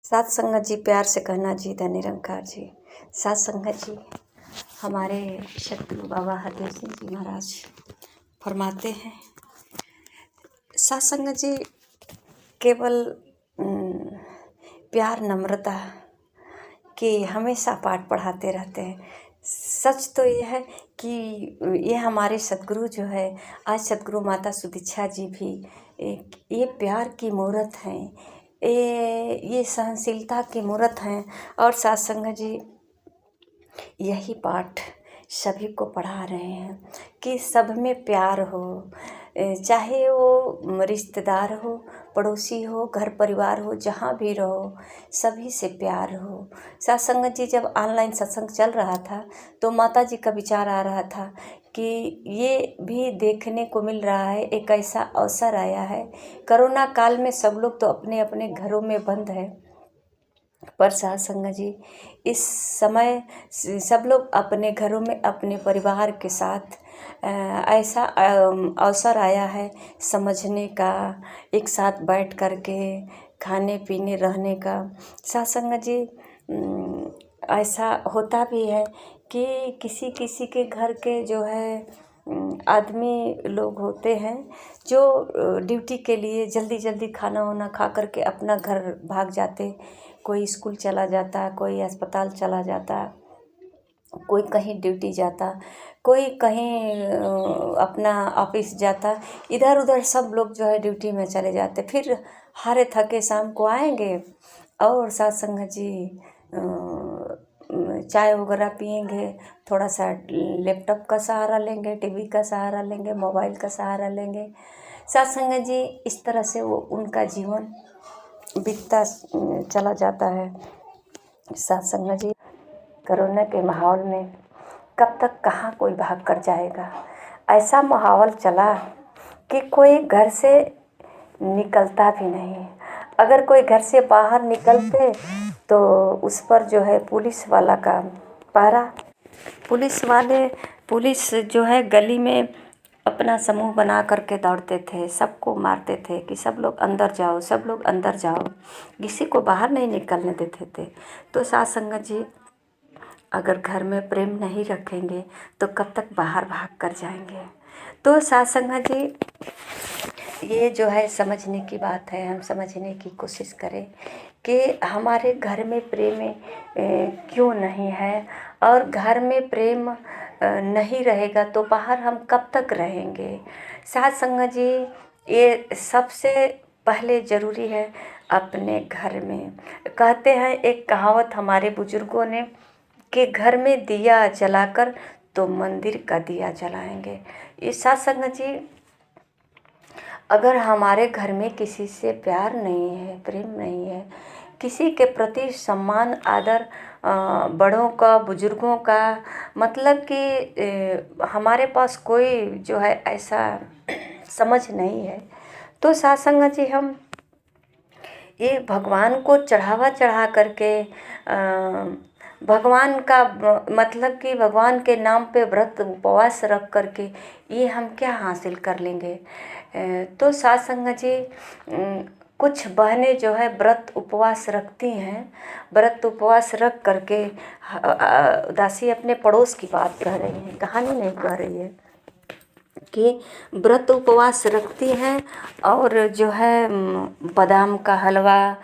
सात संगत जी, प्यार से कहना जी, द निरंकार जी। सात संगत जी, हमारे सतगुरु बाबा हरदेव सिंह जी महाराज फरमाते हैं, सात संगत जी केवल प्यार नम्रता के हमेशा पाठ पढ़ाते रहते हैं। सच तो ये है कि ये हमारे सतगुरु जो है, आज सतगुरु माता सुदीक्षा जी भी ये प्यार की मूर्त हैं, ये सहनशीलता की मूर्त हैं। और सात संगत जी यही पाठ सभी को पढ़ा रहे हैं कि सब में प्यार हो, चाहे वो रिश्तेदार हो, पड़ोसी हो, घर परिवार हो, जहाँ भी रहो सभी से प्यार हो। सात संगत जी जब ऑनलाइन सत्संग चल रहा था तो माता जी का विचार आ रहा था कि ये भी देखने को मिल रहा है, एक ऐसा अवसर आया है। कोरोना काल में सब लोग तो अपने अपने घरों में बंद है, पर सात संगत जी इस समय सब लोग अपने घरों में अपने परिवार के साथ ऐसा अवसर आया है समझने का, एक साथ बैठ कर के खाने पीने रहने का। सात संगत जी ऐसा होता भी है कि किसी किसी के घर के जो है आदमी लोग होते हैं जो ड्यूटी के लिए जल्दी जल्दी खाना वाना खा करके अपना घर भाग जाते। कोई स्कूल चला जाता, कोई अस्पताल चला जाता, कोई कहीं ड्यूटी जाता, कोई कहीं अपना ऑफिस जाता। इधर उधर सब लोग जो है ड्यूटी में चले जाते, फिर हारे थके शाम को आएंगे और सात संगत जी चाय वगैरह पिएंगे, थोड़ा सा लैपटॉप का सहारा लेंगे, टीवी का सहारा लेंगे, मोबाइल का सहारा लेंगे। सात संगत जी इस तरह से वो उनका जीवन बीतता चला जाता है। सात संगत जी कोरोना के माहौल में कब तक कहाँ कोई भाग कर जाएगा। ऐसा माहौल चला कि कोई घर से निकलता भी नहीं। अगर कोई घर से बाहर निकलते तो उस पर जो है पुलिस वाला का पहरा, पुलिस जो है गली में अपना समूह बना करके दौड़ते थे, सबको मारते थे कि सब लोग अंदर जाओ, सब लोग अंदर जाओ, किसी को बाहर नहीं निकलने देते थे। तो सात संगत जी अगर घर में प्रेम नहीं रखेंगे तो कब तक बाहर भाग कर जाएंगे। तो सात संगत जी ये जो है समझने की बात है, हम समझने की कोशिश करें कि हमारे घर में प्रेम क्यों नहीं है, और घर में प्रेम नहीं रहेगा तो बाहर हम कब तक रहेंगे। सात संगत जी ये सबसे पहले ज़रूरी है अपने घर में। कहते हैं एक कहावत हमारे बुजुर्गों ने कि घर में दिया जलाकर तो मंदिर का दिया जलाएंगे। ये सात संगत जी अगर हमारे घर में किसी से प्यार नहीं है, प्रेम नहीं है, किसी के प्रति सम्मान आदर, बड़ों का, बुजुर्गों का, मतलब कि हमारे पास कोई जो है ऐसा समझ नहीं है, तो सात संगत जी हम ये भगवान को चढ़ावा चढ़ा करके भगवान का मतलब कि भगवान के नाम पे व्रत उपवास रख करके ये हम क्या हासिल कर लेंगे। तो सात संगत जी कुछ बहनें जो है व्रत उपवास रखती हैं, व्रत उपवास रख करके दासी अपने पड़ोस की बात कह रही हैं, कहानी नहीं कह रही है, कि व्रत उपवास रखती हैं और जो है बादाम का हलवा,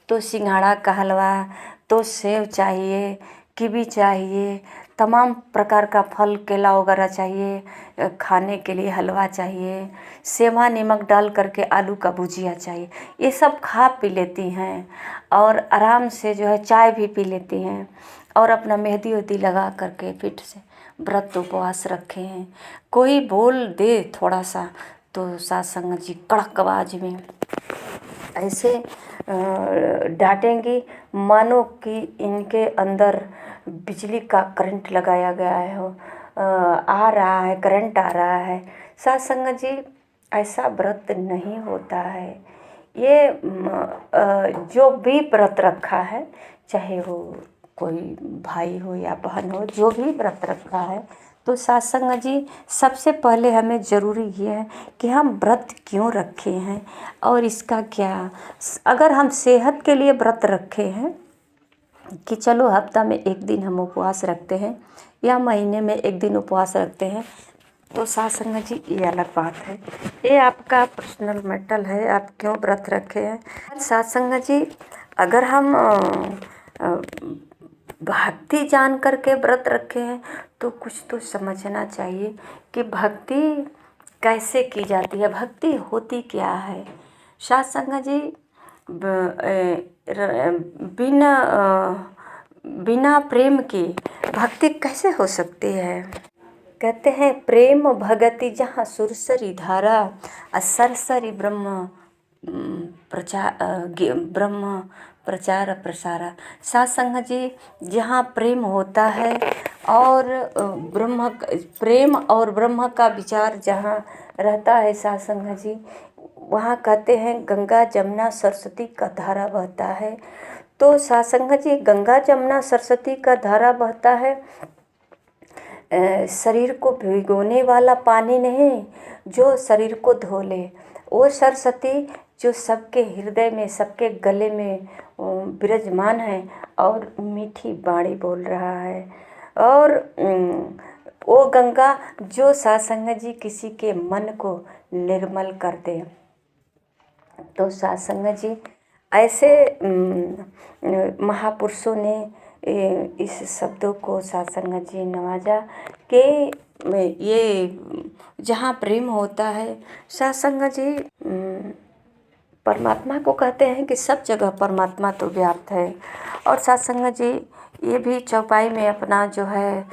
तो सिंघाड़ा का हलवा, तो सेव चाहिए, कीवी चाहिए, तमाम प्रकार का फल, केला वगैरह चाहिए, खाने के लिए हलवा चाहिए, सेवा नमक डाल करके आलू का भुजिया चाहिए। ये सब खा पी लेती हैं और आराम से जो है चाय भी पी लेती हैं और अपना मेहंदी वेहंदी लगा करके फिर से व्रत उपवास रखे हैं। कोई बोल दे थोड़ा सा तो सात संगत जी कड़क आवाज में ऐसे डांटेंगी मानो कि इनके अंदर बिजली का करंट लगाया गया है, आ रहा है, करंट आ रहा है। सात संगत जी ऐसा व्रत नहीं होता है। ये जो भी व्रत रखा है, चाहे वो कोई भाई हो या बहन हो, जो भी व्रत रखा है तो साथ संगत जी, सबसे पहले हमें ज़रूरी ये है कि हम व्रत क्यों रखे हैं और इसका क्या, अगर हम सेहत के लिए व्रत रखे हैं कि चलो हफ्ता में एक दिन हम उपवास रखते हैं या महीने में एक दिन उपवास रखते हैं, तो साथ संगत जी ये अलग बात है, ये आपका पर्सनल मैटर है, आप क्यों व्रत रखे हैं। साथ संगत जी, अगर हम भक्ति जान करके व्रत रखे हैं तो कुछ तो समझना चाहिए कि भक्ति कैसे की जाती है, भक्ति होती क्या है। साथ संगत जी, बिना बिना प्रेम की भक्ति कैसे हो सकती है। कहते हैं प्रेम भगति जहाँ सुरसरी धारा, सरसरी ब्रह्म प्रचार प्रसारा। साथ संगत जी, जहाँ प्रेम होता है और प्रेम और ब्रह्म का विचार जहाँ रहता है साथ संगत जी, वहाँ कहते हैं गंगा जमुना सरस्वती का धारा बहता है। तो साथ संगत जी, गंगा जमुना सरस्वती का धारा बहता है, शरीर को भिगोने वाला पानी नहीं जो शरीर को धो ले, वो सरस्वती जो सबके हृदय में, सबके गले में विराजमान है और मीठी बाणी बोल रहा है। और वो गंगा जो साथ संगत जी किसी के मन को निर्मल कर दे। तो साथ संगत जी, ऐसे महापुरुषों ने इस शब्दों को साथ संगत जी नवाजा कि ये जहाँ प्रेम होता है साथ संगत जी, परमात्मा को कहते हैं कि सब जगह परमात्मा तो व्याप्त है। और साथ संगत जी, ये भी चौपाई में अपना जो है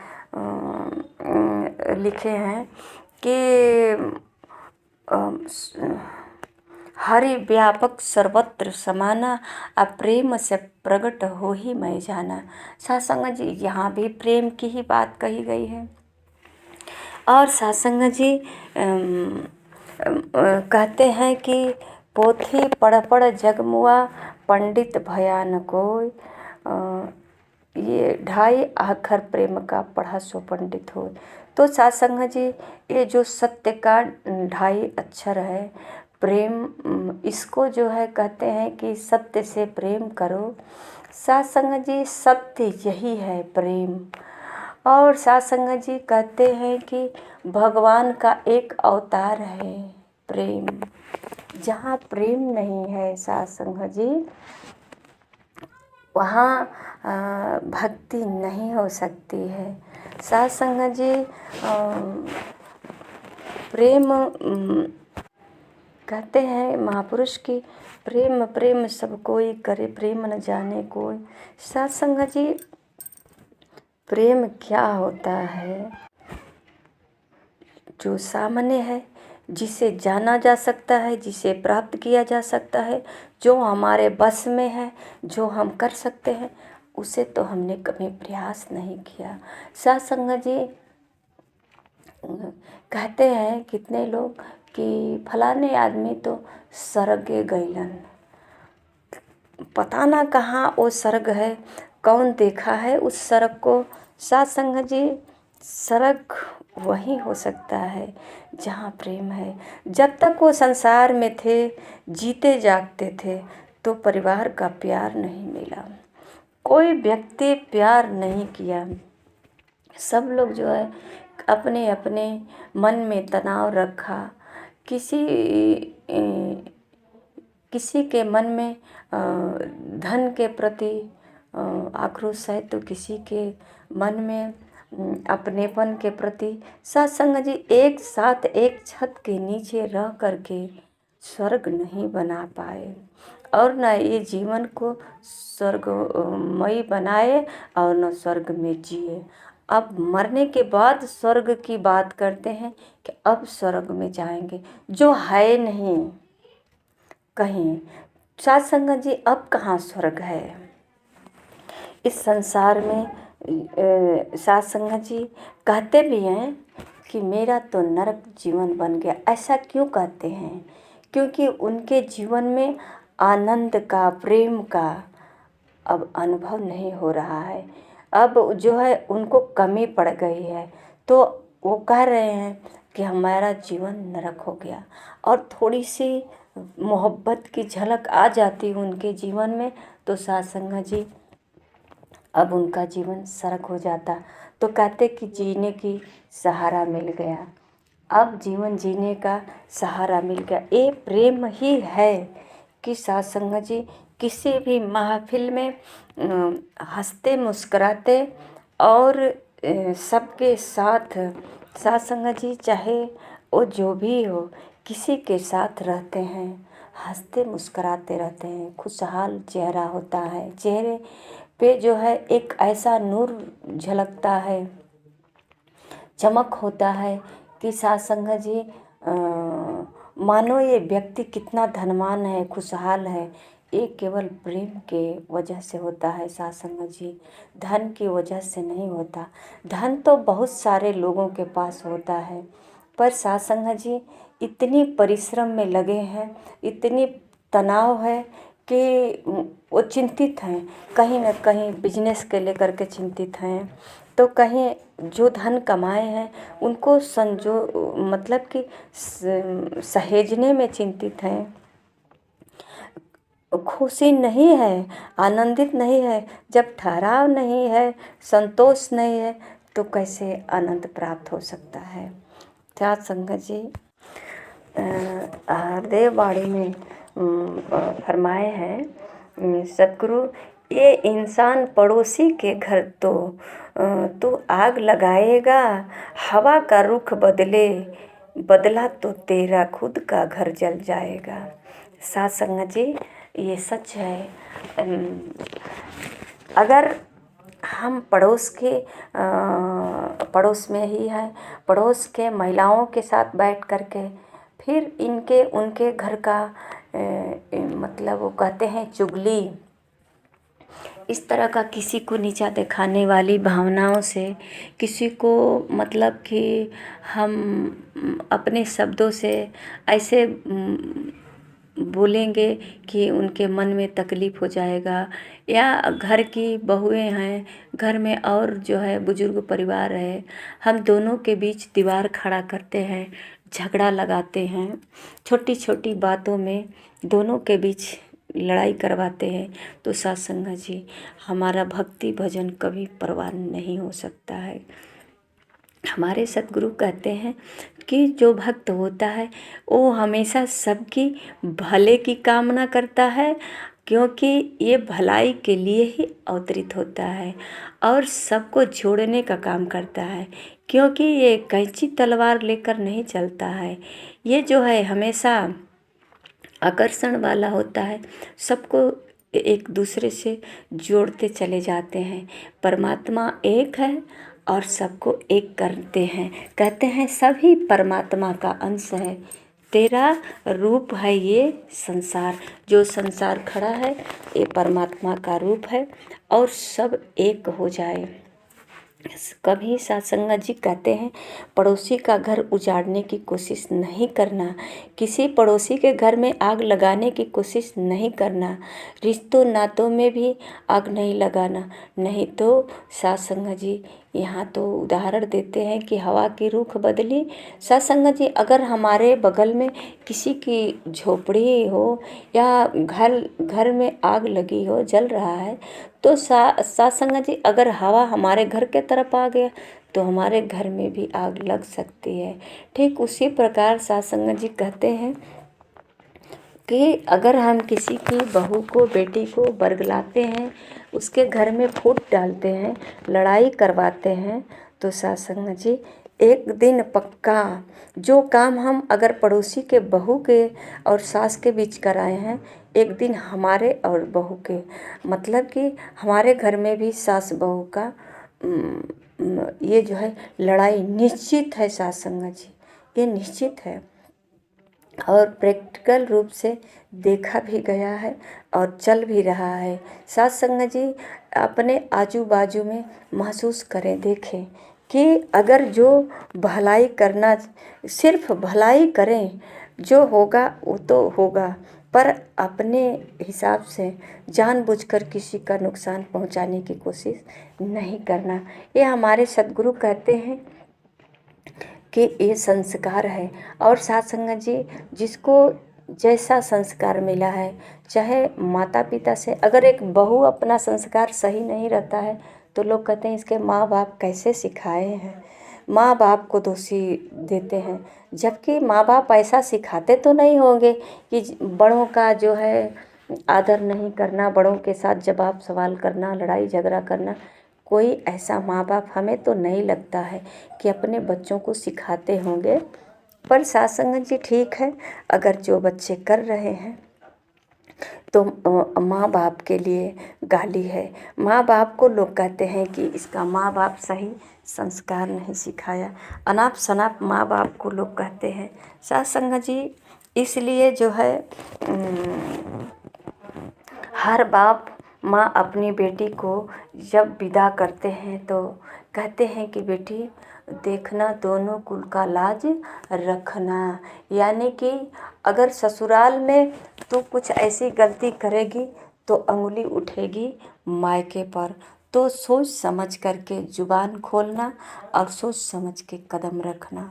लिखे हैं कि हरि व्यापक सर्वत्र समाना, प्रेम से प्रकट हो ही मैं जाना। साथ संगत जी, यहाँ भी प्रेम की ही बात कही गई है। और साथ संगत जी कहते हैं कि पोथी पढ़ पढ़ जगमुआ, पंडित भया न कोई, ये 2.5 अक्षर प्रेम का पढ़ा सो पंडित हो। तो साथ संगत जी, ये जो सत्य का 2.5 अक्षर है प्रेम, इसको जो है कहते हैं कि सत्य से प्रेम करो। साथ संगत जी, सत्य यही है प्रेम। और साथ संगत जी कहते हैं कि भगवान का एक अवतार है प्रेम। जहाँ प्रेम नहीं है साथ संगत जी, वहाँ भक्ति नहीं हो सकती है। साथ संगत जी, प्रेम कहते हैं महापुरुष की, प्रेम प्रेम सब कोई करे, प्रेम न जाने कोई। साथ संगत जी, प्रेम क्या होता है, जो सामने है, जिसे जाना जा सकता है, जिसे प्राप्त किया जा सकता है, जो हमारे बस में है, जो हम कर सकते हैं, उसे तो हमने कभी प्रयास नहीं किया। साथ संगत जी, कहते हैं कितने लोग कि फलाने आदमी तो स्वर्ग गइलन, पता ना कहाँ वो स्वर्ग है, कौन देखा है उस स्वर्ग को। साथ संगत जी, स्वर्ग वही हो सकता है जहाँ प्रेम है। जब तक वो संसार में थे, जीते जागते थे, तो परिवार का प्यार नहीं मिला, कोई व्यक्ति प्यार नहीं किया। सब लोग जो है अपने अपने मन में तनाव रखा। किसी के मन में धन के प्रति आक्रोश है, तो किसी के मन में अपनेपन के प्रति। साथ संगत जी, एक साथ एक छत के नीचे रह करके स्वर्ग नहीं बना पाए और न ये जीवन को स्वर्गमयी बनाए और न स्वर्ग में जिए। अब मरने के बाद स्वर्ग की बात करते हैं कि अब स्वर्ग में जाएंगे, जो है नहीं कहीं। साथ संगत जी, अब कहाँ स्वर्ग है इस संसार में। साथ संगत जी कहते भी हैं कि मेरा तो नरक जीवन बन गया। ऐसा क्यों कहते हैं? क्योंकि उनके जीवन में आनंद का, प्रेम का अब अनुभव नहीं हो रहा है। अब जो है उनको कमी पड़ गई है, तो वो कह रहे हैं कि हमारा जीवन नरक हो गया, और थोड़ी सी मोहब्बत की झलक आ जाती उनके जीवन में तो साथ संगत जी अब उनका जीवन सरक हो जाता। तो कहते कि जीने की सहारा मिल गया, अब जीवन जीने का सहारा मिल गया। ये प्रेम ही है कि साथ संगत जी किसी भी महफिल में हंसते मुस्कुराते और सबके साथ साथ संगत जी चाहे वो जो भी हो किसी के साथ रहते हैं, हंसते मुस्कुराते रहते हैं, खुशहाल चेहरा होता है, चेहरे पे जो है एक ऐसा नूर झलकता है, चमक होता है कि साथ संगत जी मानो ये व्यक्ति कितना धनवान है, खुशहाल है। ये केवल प्रेम के वजह से होता है साथ संगत जी, धन की वजह से नहीं होता। धन तो बहुत सारे लोगों के पास होता है, पर साथ संगत जी इतनी परिश्रम में लगे हैं, इतनी तनाव है कि वो चिंतित हैं, कहीं ना कहीं बिजनेस के लेकर के चिंतित हैं, तो कहीं जो धन कमाए हैं उनको मतलब कि सहेजने में चिंतित हैं, खुशी नहीं है, आनंदित नहीं है। जब ठहराव नहीं है, संतोष नहीं है, तो कैसे आनंद प्राप्त हो सकता है। साथ संगत जी देववाणी में फरमाए हैं सतगुरु, ये इंसान पड़ोसी के घर तो आग लगाएगा, हवा का रुख बदला तो तेरा खुद का घर जल जाएगा। साथ संगत जी ये सच है। अगर हम पड़ोस में ही हैं, पड़ोस के महिलाओं के साथ बैठ कर के फिर उनके घर का मतलब वो कहते हैं चुगली, इस तरह का किसी को नीचा दिखाने वाली भावनाओं से किसी को मतलब कि हम अपने शब्दों से ऐसे बोलेंगे कि उनके मन में तकलीफ़ हो जाएगा, या घर की बहुएं हैं, घर में और जो है बुजुर्ग परिवार है, हम दोनों के बीच दीवार खड़ा करते हैं, झगड़ा लगाते हैं, छोटी छोटी बातों में दोनों के बीच लड़ाई करवाते हैं, तो साथ संगत जी हमारा भक्ति भजन कभी परवान नहीं हो सकता है। हमारे सतगुरु कहते हैं कि जो भक्त होता है वो हमेशा सबकी भले की कामना करता है, क्योंकि ये भलाई के लिए ही अवतरित होता है और सबको जोड़ने का काम करता है, क्योंकि ये कैंची तलवार लेकर नहीं चलता है। ये जो है हमेशा आकर्षण वाला होता है, सबको एक दूसरे से जोड़ते चले जाते हैं। परमात्मा एक है और सबको एक करते हैं, कहते हैं सभी परमात्मा का अंश है, तेरा रूप है ये संसार। जो संसार खड़ा है ये परमात्मा का रूप है, और सब एक हो जाए। कभी साथ संगत जी कहते हैं पड़ोसी का घर उजाड़ने की कोशिश नहीं करना, किसी पड़ोसी के घर में आग लगाने की कोशिश नहीं करना, रिश्तों नातों में भी आग नहीं लगाना। नहीं तो साथ संगत जी यहाँ तो उदाहरण देते हैं कि हवा की रुख बदली। साथ संगत जी अगर हमारे बगल में किसी की झोपड़ी हो या घर में आग लगी हो, जल रहा है, तो साथ संगत जी अगर हवा हमारे घर के तरफ आ गया तो हमारे घर में भी आग लग सकती है। ठीक उसी प्रकार साथ संगत जी कहते हैं कि अगर हम किसी की बहू को, बेटी को बरगलाते हैं, उसके घर में फूट डालते हैं, लड़ाई करवाते हैं, तो साथ संगत जी एक दिन पक्का जो काम हम अगर पड़ोसी के बहू के और सास के बीच कराए हैं, एक दिन हमारे और बहू के, मतलब कि हमारे घर में भी सास बहू का ये जो है लड़ाई निश्चित है साथ संगत जी, ये निश्चित है और प्रैक्टिकल रूप से देखा भी गया है और चल भी रहा है। साथ संगत जी अपने आजू बाजू में महसूस करें, देखें कि अगर जो भलाई करना, सिर्फ भलाई करें, जो होगा वो तो होगा, पर अपने हिसाब से जानबूझकर किसी का नुकसान पहुंचाने की कोशिश नहीं करना। ये हमारे सद्गुरु कहते हैं कि ये संस्कार है। और साथ संगत जी, जिसको जैसा संस्कार मिला है, चाहे माता पिता से, अगर एक बहू अपना संस्कार सही नहीं रहता है तो लोग कहते हैं इसके माँ बाप कैसे सिखाए हैं, माँ बाप को दोषी देते हैं। जबकि माँ बाप ऐसा सिखाते तो नहीं होंगे कि बड़ों का जो है आदर नहीं करना, बड़ों के साथ जवाब सवाल करना, लड़ाई झगड़ा करना। कोई ऐसा माँ बाप हमें तो नहीं लगता है कि अपने बच्चों को सिखाते होंगे। पर साथ संगत जी ठीक है, अगर जो बच्चे कर रहे हैं तो माँ बाप के लिए गाली है। माँ बाप को लोग कहते हैं कि इसका माँ बाप सही संस्कार नहीं सिखाया, अनाप शनाप माँ बाप को लोग कहते हैं। साथ संगत जी, इसलिए जो है हर बाप माँ अपनी बेटी को जब विदा करते हैं तो कहते हैं कि बेटी देखना, दोनों कुल का लाज रखना। यानी कि अगर ससुराल में तो कुछ ऐसी गलती करेगी तो अंगुली उठेगी मायके पर, तो सोच समझ करके जुबान खोलना और सोच समझ के कदम रखना।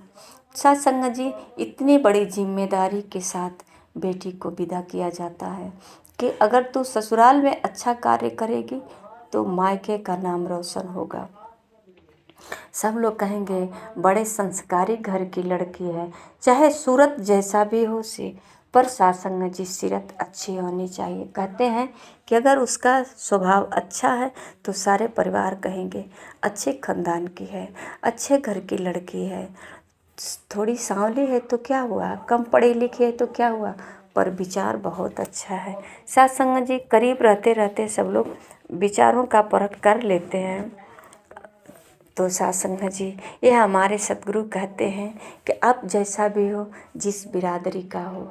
साथ संगत जी, इतनी बड़ी जिम्मेदारी के साथ बेटी को विदा किया जाता है कि अगर तू ससुराल में अच्छा कार्य करेगी तो मायके का नाम रोशन होगा। सब लोग कहेंगे बड़े संस्कारी घर की लड़की है, चाहे सूरत जैसा भी हो से, पर साथ संगत जी सीरत अच्छी होनी चाहिए। कहते हैं कि अगर उसका स्वभाव अच्छा है तो सारे परिवार कहेंगे अच्छे खानदान की है, अच्छे घर की लड़की है। थोड़ी सांवली है तो क्या हुआ, कम पढ़ी लिखी है तो क्या हुआ, पर विचार बहुत अच्छा है। साथ संगत जी, करीब रहते रहते सब लोग विचारों का परख कर लेते हैं। तो साथ संगत जी, ये हमारे सतगुरु कहते हैं कि आप जैसा भी हो, जिस बिरादरी का हो,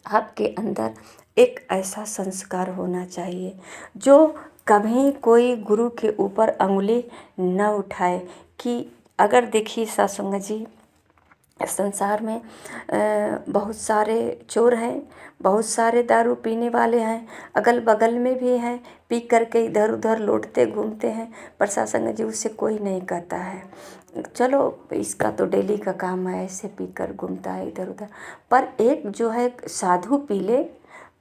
आपके अंदर एक ऐसा संस्कार होना चाहिए जो कभी कोई गुरु के ऊपर अंगुली न उठाए। कि अगर देखिए साथ संगत जी, संसार में बहुत सारे चोर हैं, बहुत सारे दारू पीने वाले हैं, अगल बगल में भी हैं, पी करके इधर उधर लौटते घूमते हैं, पर साथ संगत जी उससे कोई नहीं कहता है चलो इसका तो डेली का काम है, ऐसे पी कर घूमता है इधर उधर। पर एक जो है साधु पी ले,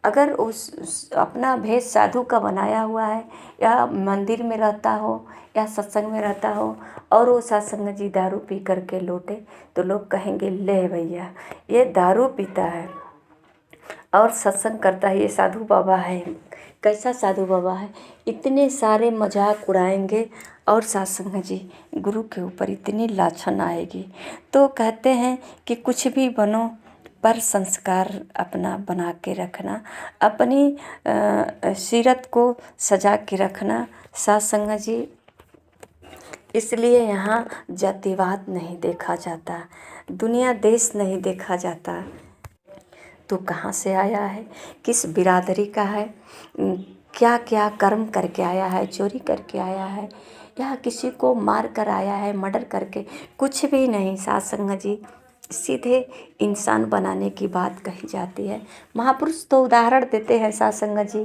अगर उस अपना भेष साधु का बनाया हुआ है, या मंदिर में रहता हो या सत्संग में रहता हो, और वो सत्संग जी दारू पी करके लौटे, तो लोग कहेंगे ले भैया ये दारू पीता है और सत्संग करता है, ये साधु बाबा है। कैसा साधु बाबा है, इतने सारे मजाक उड़ाएंगे और सत्संग जी गुरु के ऊपर इतनी लाछन आएगी। तो कहते हैं कि कुछ भी बनो पर संस्कार अपना बना के रखना, अपनी सीरत को सजा के रखना। साथ संगत जी, इसलिए यहाँ जातिवाद नहीं देखा जाता, दुनिया देश नहीं देखा जाता, तो कहाँ से आया है, किस बिरादरी का है, क्या क्या कर्म करके आया है, चोरी करके आया है या किसी को मार कर आया है, मर्डर करके, कुछ भी नहीं। साथ संगत जी, सीधे इंसान बनाने की बात कही जाती है। महापुरुष तो उदाहरण देते हैं साथ संगत जी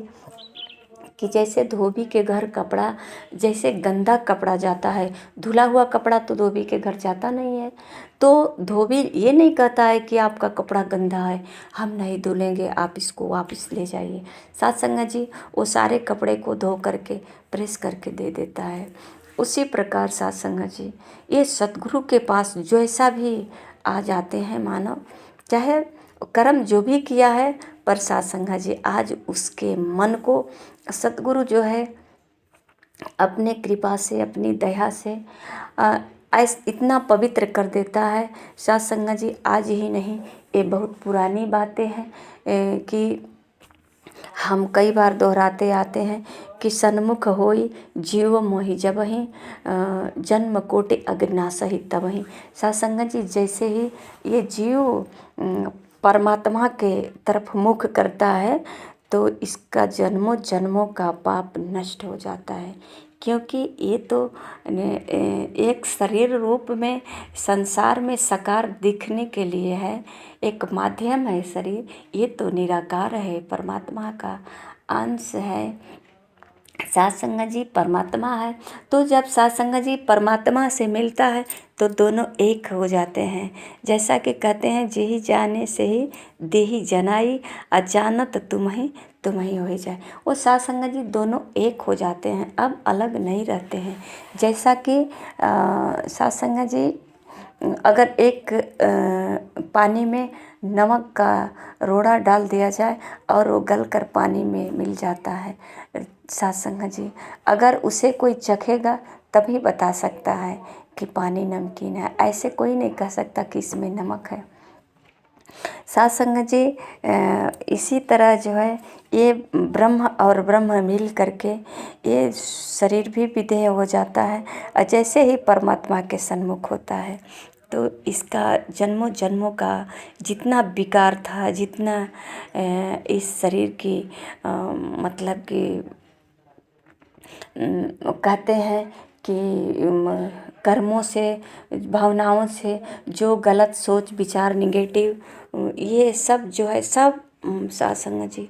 कि जैसे धोबी के घर कपड़ा, जैसे गंदा कपड़ा जाता है, धुला हुआ कपड़ा तो धोबी के घर जाता नहीं है। तो धोबी ये नहीं कहता है कि आपका कपड़ा गंदा है, हम नहीं धुलेंगे, आप इसको वापस ले जाइए। साथ संगत जी, वो सारे कपड़े को धो करके प्रेस करके दे देता है। उसी प्रकार साथ संगत जी, ये सतगुरु के पास जैसा भी आ जाते हैं मानव, चाहे कर्म जो भी किया है, पर साथ संगत जी आज उसके मन को सतगुरु जो है अपने कृपा से, अपनी दया से इतना पवित्र कर देता है। साथ संगत जी, आज ही नहीं, ये बहुत पुरानी बातें हैं कि हम कई बार दोहराते आते हैं कि सन्मुख होई जीव मोहि जबहि, जन्म कोटि अज्ञासहि तबहि। साथ संगत जी, जैसे ही ये जीव परमात्मा के तरफ मुख करता है तो इसका जन्मों जन्मों का पाप नष्ट हो जाता है, क्योंकि ये तो एक शरीर रूप में संसार में साकार दिखने के लिए है, एक माध्यम है शरीर, ये तो निराकार है, परमात्मा का अंश है। सात संगत जी परमात्मा है। तो जब सात संगत जी परमात्मा से मिलता है तो दोनों एक हो जाते हैं। जैसा कि कहते हैं, जेहि जाने से ही देहि जनाई, अजानत तुम ही हो जाए। वो सात संगत जी दोनों एक हो जाते हैं, अब अलग नहीं रहते हैं। जैसा कि सात संगत जी अगर एक पानी में नमक का रोड़ा डाल दिया जाए और वो गल कर पानी में मिल जाता है। सात संगत जी अगर उसे कोई चखेगा तभी बता सकता है कि पानी नमकीन है, ऐसे कोई नहीं कह सकता कि इसमें नमक है। सात संगत जी इसी तरह जो है ये ब्रह्म और ब्रह्म मिल करके ये शरीर भी विदेह हो जाता है, और जैसे ही परमात्मा के सन्मुख होता है तो इसका जन्मों जन्मों का जितना विकार था, जितना इस शरीर की मतलब कि कहते हैं कि कर्मों से, भावनाओं से जो गलत सोच विचार निगेटिव ये सब जो है सब सात संगत जी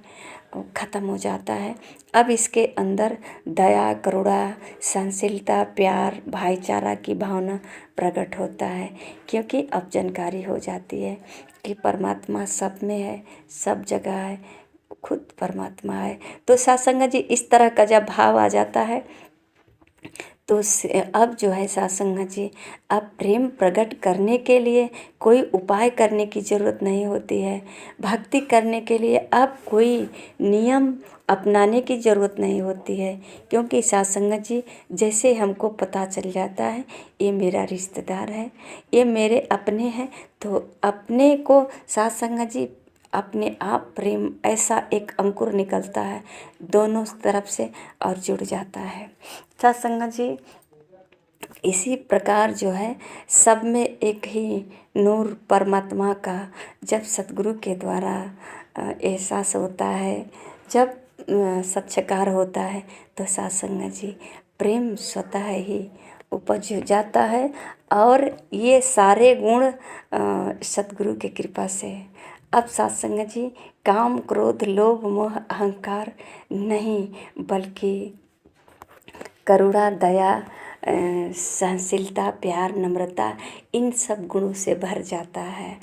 ख़त्म हो जाता है। अब इसके अंदर दया, करुणा, सहनशीलता, प्यार, भाईचारा की भावना प्रकट होता है, क्योंकि अब जानकारी हो जाती है कि परमात्मा सब में है, सब जगह है, खुद परमात्मा है। तो सात संगत जी इस तरह का जब भाव आ जाता है तो अब जो है सात संगत जी अब प्रेम प्रकट करने के लिए कोई उपाय करने की ज़रूरत नहीं होती है। भक्ति करने के लिए अब कोई नियम अपनाने की ज़रूरत नहीं होती है, क्योंकि सात संगत जी जैसे हमको पता चल जाता है ये मेरा रिश्तेदार है, ये मेरे अपने हैं, तो अपने को सात संगत जी अपने आप प्रेम ऐसा एक अंकुर निकलता है दोनों तरफ से और जुड़ जाता है। सात संगत जी इसी प्रकार जो है सब में एक ही नूर परमात्मा का जब सतगुरु के द्वारा एहसास होता है, जब साक्षात्कार होता है तो सात संगत जी प्रेम स्वतः ही उपज जाता है, और ये सारे गुण सतगुरु की कृपा से अब सात संगत जी काम, क्रोध, लोभ, मोह, अहंकार नहीं, बल्कि करुणा, दया, सहनशीलता, प्यार, नम्रता, इन सब गुणों से भर जाता है।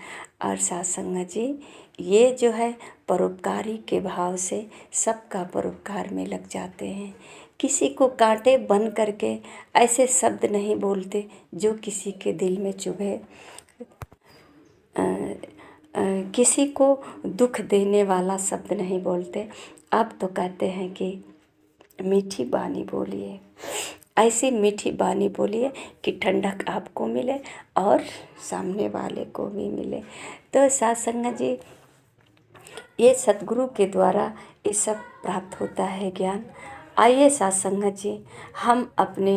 और सात संगत जी ये जो है परोपकारी के भाव से सबका परोपकार में लग जाते हैं। किसी को कांटे बन करके ऐसे शब्द नहीं बोलते जो किसी के दिल में चुभे, किसी को दुख देने वाला शब्द नहीं बोलते। अब तो कहते हैं कि मीठी बानी बोलिए, ऐसी मीठी बानी बोलिए कि ठंडक आपको मिले और सामने वाले को भी मिले। तो सात संगत जी ये सतगुरु के द्वारा ये सब प्राप्त होता है ज्ञान। आइए सात संगत जी हम अपने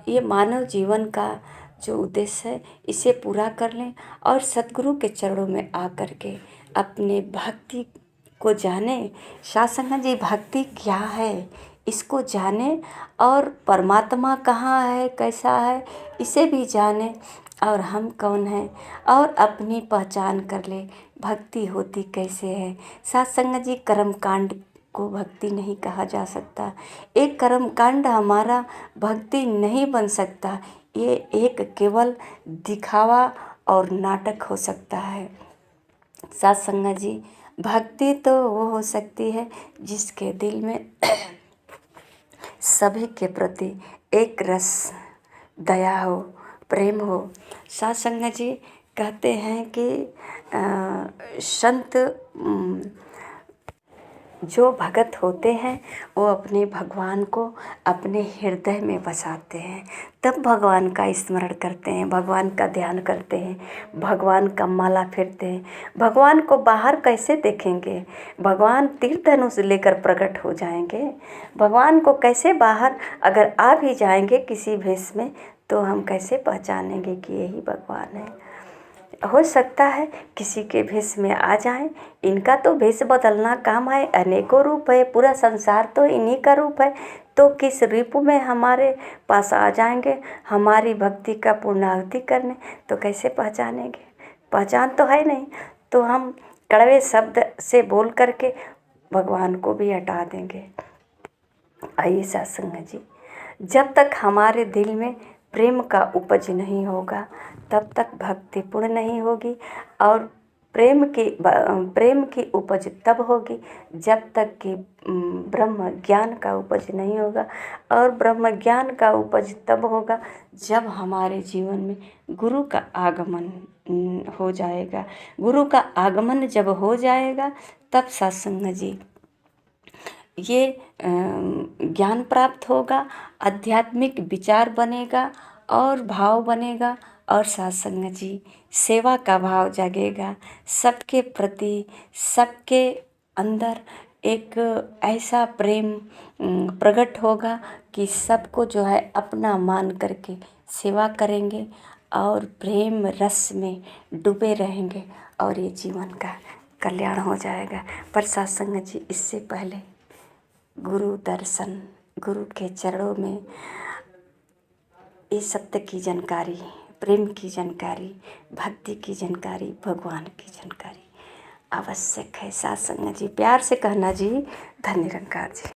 ये मानव जीवन का जो उद्देश्य है इसे पूरा कर लें और सतगुरु के चरणों में आकर के अपने भक्ति को जाने। सात संगत जी भक्ति क्या है इसको जाने, और परमात्मा कहाँ है, कैसा है, इसे भी जाने, और हम कौन हैं और अपनी पहचान कर ले भक्ति होती कैसे है। सात संगत जी कर्मकांड को भक्ति नहीं कहा जा सकता, एक कर्मकांड हमारा भक्ति नहीं बन सकता, ये एक केवल दिखावा और नाटक हो सकता है। सात संगत जी भक्ति तो वो हो सकती है जिसके दिल में सभी के प्रति एक रस, दया हो, प्रेम हो। सात संगत जी कहते हैं कि संत जो भगत होते हैं वो अपने भगवान को अपने हृदय में बसाते हैं, तब भगवान का स्मरण करते हैं, भगवान का ध्यान करते हैं, भगवान का माला फेरते हैं। भगवान को बाहर कैसे देखेंगे, भगवान तीर धनुष लेकर प्रकट हो जाएंगे। भगवान को कैसे बाहर अगर आ भी जाएंगे किसी भेष में तो हम कैसे पहचानेंगे कि यही भगवान है। हो सकता है किसी के भेष में आ जाएं, इनका तो भेष बदलना काम है, अनेकों रूप है, पूरा संसार तो इन्हीं का रूप है, तो किस रूप में हमारे पास आ जाएंगे हमारी भक्ति का पूर्णाहुति करने, तो कैसे पहचानेंगे। पहचान तो है नहीं, तो हम कड़वे शब्द से बोल करके भगवान को भी हटा देंगे। आइए सत्संग जी, जब तक हमारे दिल में प्रेम का उपज नहीं होगा तब तक भक्ति पूर्ण नहीं होगी। और प्रेम की उपज तब होगी जब तक कि ब्रह्म ज्ञान का उपज नहीं होगा। और ब्रह्म ज्ञान का उपज तब होगा जब हमारे जीवन में गुरु का आगमन हो जाएगा। गुरु का आगमन जब हो जाएगा तब सत्संग जी ये ज्ञान प्राप्त होगा, आध्यात्मिक विचार बनेगा और भाव बनेगा। और सत्संग जी सेवा का भाव जागेगा, सबके प्रति, सबके अंदर एक ऐसा प्रेम प्रकट होगा कि सबको जो है अपना मान करके सेवा करेंगे और प्रेम रस में डूबे रहेंगे और ये जीवन का कल्याण हो जाएगा। पर सत्संग जी इससे पहले गुरु दर्शन, गुरु के चरणों में इस सत्य की जानकारी, प्रेम की जानकारी, भक्ति की जानकारी, भगवान की जानकारी आवश्यक है। सत्संग जी प्यार से कहना जी, धन्य निरंकार जी।